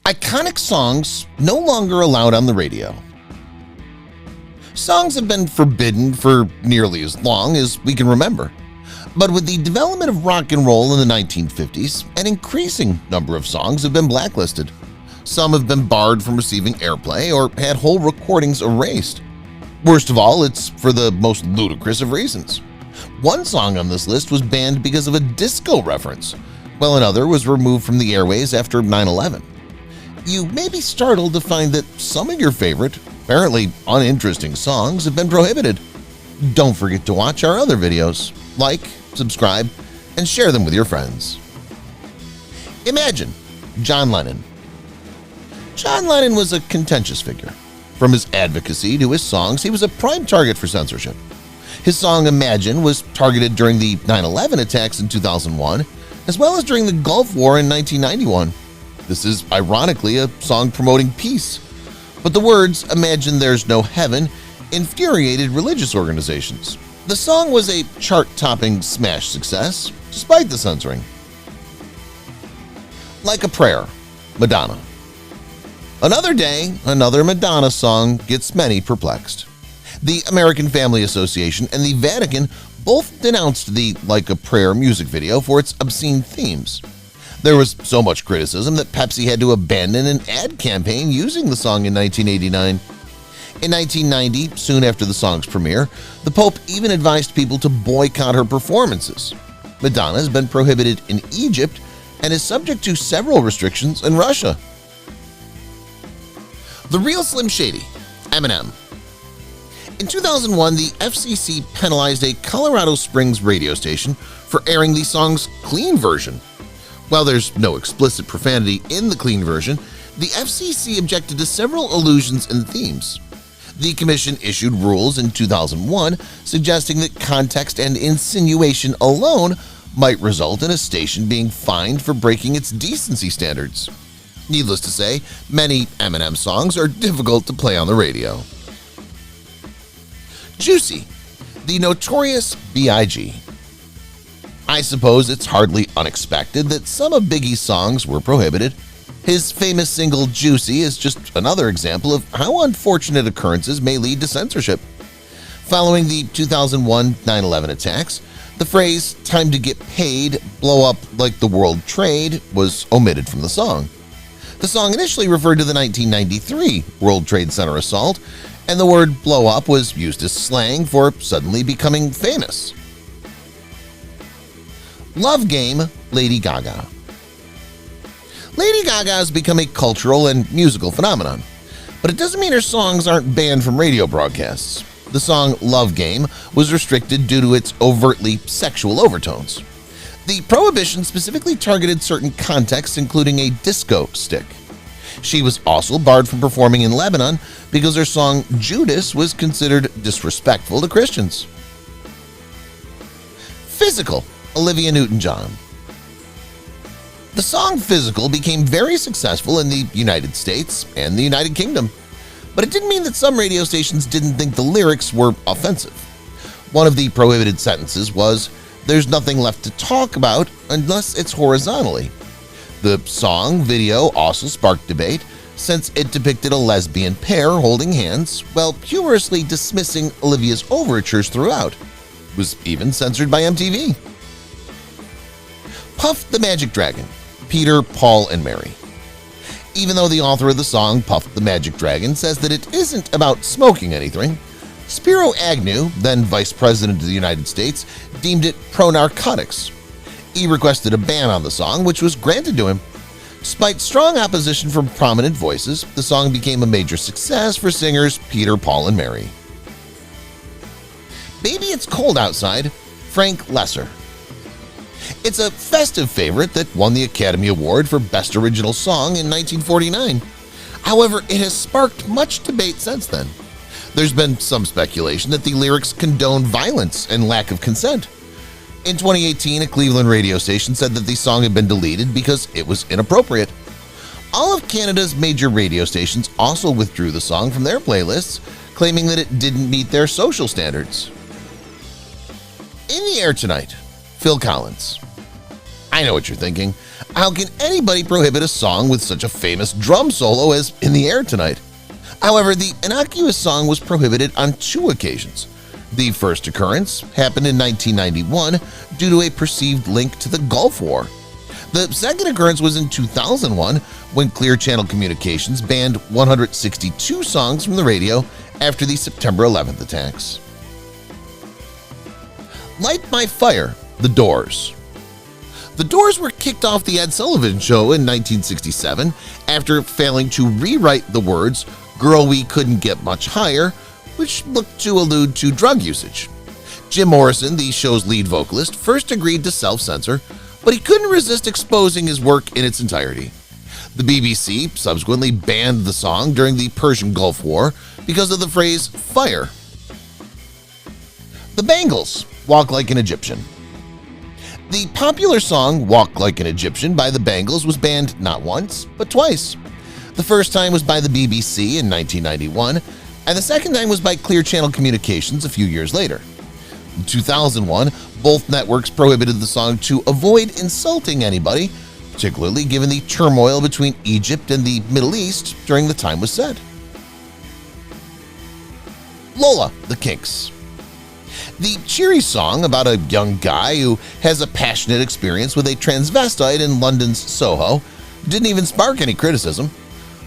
Iconic songs no longer allowed on the radio. Songs have been forbidden for nearly as long as we can remember. But with the development of rock and roll in the 1950s, an increasing number of songs have been blacklisted. Some have been barred from receiving airplay or had whole recordings erased. Worst of all, it's for the most ludicrous of reasons. One song on this list was banned because of a disco reference, while another was removed from the airways after 9/11. You may be startled to find that some of your favorite, apparently uninteresting songs have been prohibited. Don't forget to watch our other videos, like, subscribe, and share them with your friends. Imagine John Lennon. John Lennon was a contentious figure. From his advocacy to his songs, he was a prime target for censorship. His song Imagine was targeted during the 9/11 attacks in 2001, as well as during the Gulf War in 1991. This is ironically a song promoting peace, but the words "Imagine there's no heaven" infuriated religious organizations. The song was a chart-topping smash success, despite the censoring. Like a Prayer, Madonna. Another day, another Madonna song gets many perplexed. The American Family Association and the Vatican both denounced the Like a Prayer music video for its obscene themes. There was so much criticism that Pepsi had to abandon an ad campaign using the song in 1989. In 1990, soon after the song's premiere, the Pope even advised people to boycott her performances. Madonna has been prohibited in Egypt and is subject to several restrictions in Russia. The Real Slim Shady, Eminem. In 2001, the FCC penalized a Colorado Springs radio station for airing the song's clean version. While there's no explicit profanity in the clean version, the FCC objected to several allusions and themes. The commission issued rules in 2001 suggesting that context and insinuation alone might result in a station being fined for breaking its decency standards. Needless to say, many Eminem songs are difficult to play on the radio. Juicy, the Notorious B.I.G. I suppose it's hardly unexpected that some of Biggie's songs were prohibited. His famous single Juicy is just another example of how unfortunate occurrences may lead to censorship. Following the 2001 9/11 attacks, the phrase "time to get paid, blow up like the World Trade" was omitted from the song. The song initially referred to the 1993 World Trade Center assault, and the word "blow up" was used as slang for suddenly becoming famous. Love Game, Lady Gaga. Lady Gaga has become a cultural and musical phenomenon, but it doesn't mean her songs aren't banned from radio broadcasts. The song Love Game was restricted due to its overtly sexual overtones. The prohibition specifically targeted certain contexts, including a disco stick. She was also barred from performing in Lebanon because her song Judas was considered disrespectful to Christians. Physical, Olivia Newton-John. The song Physical became very successful in the United States and the United Kingdom, but it didn't mean that some radio stations didn't think the lyrics were offensive. One of the prohibited sentences was, "There's nothing left to talk about unless it's horizontally." The song video also sparked debate since it depicted a lesbian pair holding hands while humorously dismissing Olivia's overtures throughout. It was even censored by MTV. Puff the Magic Dragon, Peter, Paul, and Mary. Even though the author of the song Puff the Magic Dragon says that it isn't about smoking anything, Spiro Agnew, then Vice President of the United States, deemed it pro-narcotics. He requested a ban on the song, which was granted to him. Despite strong opposition from prominent voices, the song became a major success for singers Peter, Paul, and Mary. Baby It's Cold Outside, Frank Lesser. It's a festive favorite that won the Academy Award for Best Original Song in 1949. However, it has sparked much debate since then. There's been some speculation that the lyrics condone violence and lack of consent. In 2018, a Cleveland radio station said that the song had been deleted because it was inappropriate. All of Canada's major radio stations also withdrew the song from their playlists, claiming that it didn't meet their social standards. In the Air Tonight, Phil Collins. I know what you're thinking. How can anybody prohibit a song with such a famous drum solo as In the Air Tonight? However, the innocuous song was prohibited on 2 occasions. The first occurrence happened in 1991 due to a perceived link to the Gulf War. The second occurrence was in 2001 when Clear Channel Communications banned 162 songs from the radio after the September 11th attacks. Light My Fire, The Doors. The Doors were kicked off the Ed Sullivan Show in 1967 after failing to rewrite the words "Girl, we couldn't get much higher," which looked to allude to drug usage. Jim Morrison, the show's lead vocalist, first agreed to self-censor, but he couldn't resist exposing his work in its entirety. The BBC subsequently banned the song during the Persian Gulf War because of the phrase "fire." The Bangles, Walk Like an Egyptian. The popular song Walk Like an Egyptian by the Bangles was banned not once, but twice. The first time was by the BBC in 1991, and the second time was by Clear Channel Communications a few years later. In 2001, both networks prohibited the song to avoid insulting anybody, particularly given the turmoil between Egypt and the Middle East during the time was said. Lola The Kinks. The cheery song about a young guy who has a passionate experience with a transvestite in London's Soho didn't even spark any criticism.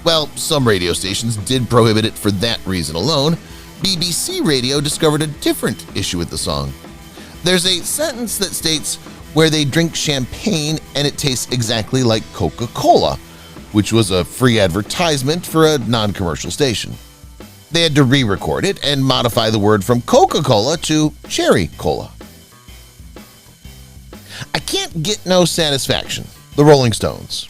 Well, some radio stations did prohibit it for that reason alone. BBC Radio discovered a different issue with the song. There's a sentence that states, "where they drink champagne and it tastes exactly like Coca-Cola," which was a free advertisement for a non-commercial station. They had to re-record it and modify the word from Coca-Cola to Cherry Cola. I Can't Get No Satisfaction, The Rolling Stones.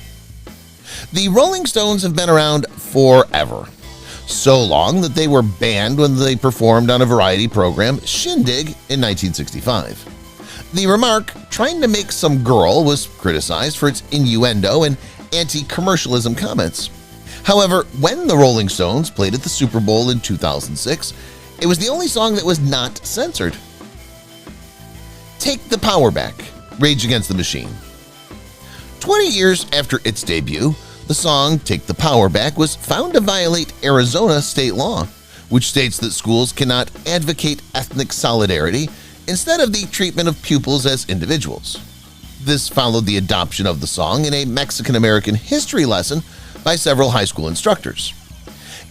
The Rolling Stones have been around forever, so long that they were banned when they performed on a variety program, Shindig, in 1965. The remark, "trying to make some girl," was criticized for its innuendo and anti-commercialism comments. However, when the Rolling Stones played at the Super Bowl in 2006, it was the only song that was not censored. Take the Power Back, Rage Against the Machine. 20 years after its debut, the song Take the Power Back was found to violate Arizona state law, which states that schools cannot advocate ethnic solidarity instead of the treatment of pupils as individuals. This followed the adoption of the song in a Mexican-American history lesson by several high school instructors.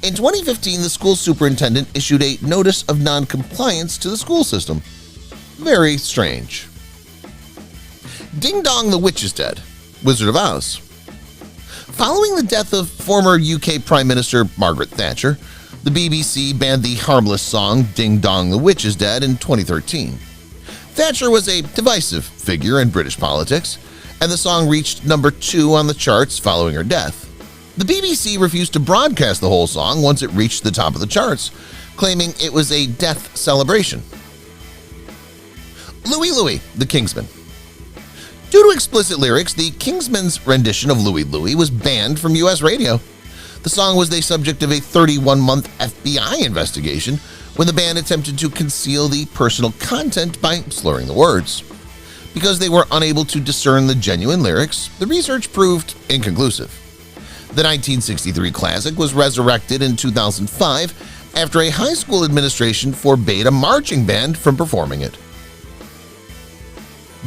In 2015, the school superintendent issued a notice of non-compliance to the school system. Very strange. Ding Dong the Witch is Dead, Wizard of Oz. Following the death of former UK Prime Minister Margaret Thatcher, the BBC banned the harmless song Ding Dong the Witch is Dead in 2013. Thatcher was a divisive figure in British politics, and the song reached number 2 on the charts following her death. The BBC refused to broadcast the whole song once it reached the top of the charts, claiming it was a death celebration. Louie The Kingsman. Due to explicit lyrics, the Kingsmen's rendition of Louie Louie was banned from U.S. radio. The song was the subject of a 31-month FBI investigation when the band attempted to conceal the personal content by slurring the words. Because they were unable to discern the genuine lyrics, the research proved inconclusive. The 1963 classic was resurrected in 2005 after a high school administration forbade a marching band from performing it.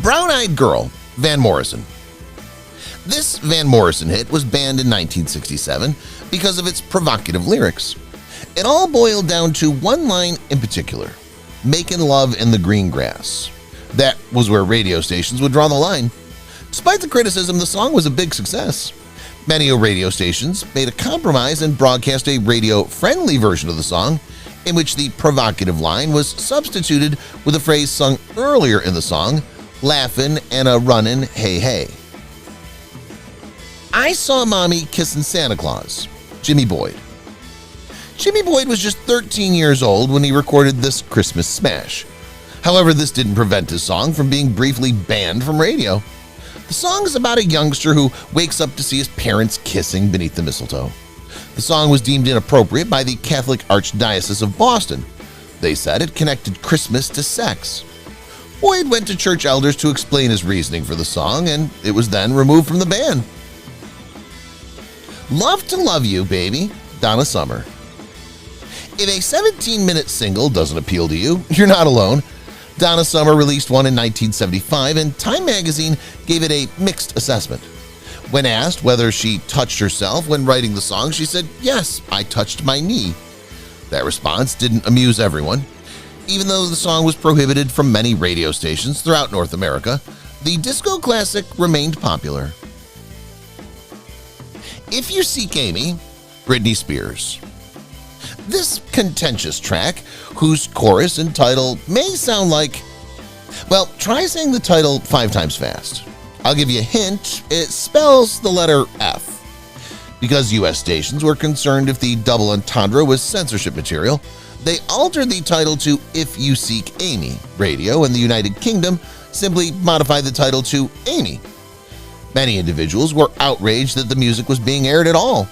Brown-Eyed Girl, Van Morrison. This Van Morrison hit was banned in 1967 because of its provocative lyrics. It all boiled down to one line in particular, "making love in the green grass." That was where radio stations would draw the line. Despite the criticism, the song was a big success. Many radio stations made a compromise and broadcast a radio-friendly version of the song, in which the provocative line was substituted with a phrase sung earlier in the song, "Laughin' and a runnin' hey hey." I Saw Mommy Kissin' Santa Claus, Jimmy Boyd. Jimmy Boyd was just 13 years old when he recorded this Christmas smash. However, this didn't prevent his song from being briefly banned from radio. The song is about a youngster who wakes up to see his parents kissing beneath the mistletoe. The song was deemed inappropriate by the Catholic Archdiocese of Boston. They said it connected Christmas to sex. Boyd went to church elders to explain his reasoning for the song, and it was then removed from the band. Love to Love You, Baby, Donna Summer. If a 17-minute single doesn't appeal to you, you're not alone. Donna Summer released one in 1975, and Time magazine gave it a mixed assessment. When asked whether she touched herself when writing the song, she said, "Yes, I touched my knee." That response didn't amuse everyone. Even though the song was prohibited from many radio stations throughout North America, the disco classic remained popular. If You Seek Amy, Britney Spears. This contentious track, whose chorus and title may sound like… well, try saying the title 5 times fast. I'll give you a hint, it spells the letter F. Because U.S. stations were concerned if the double entendre was censorship material, they altered the title to If You Seek Amy. Radio in the United Kingdom simply modified the title to Amy. Many individuals were outraged that the music was being aired at all,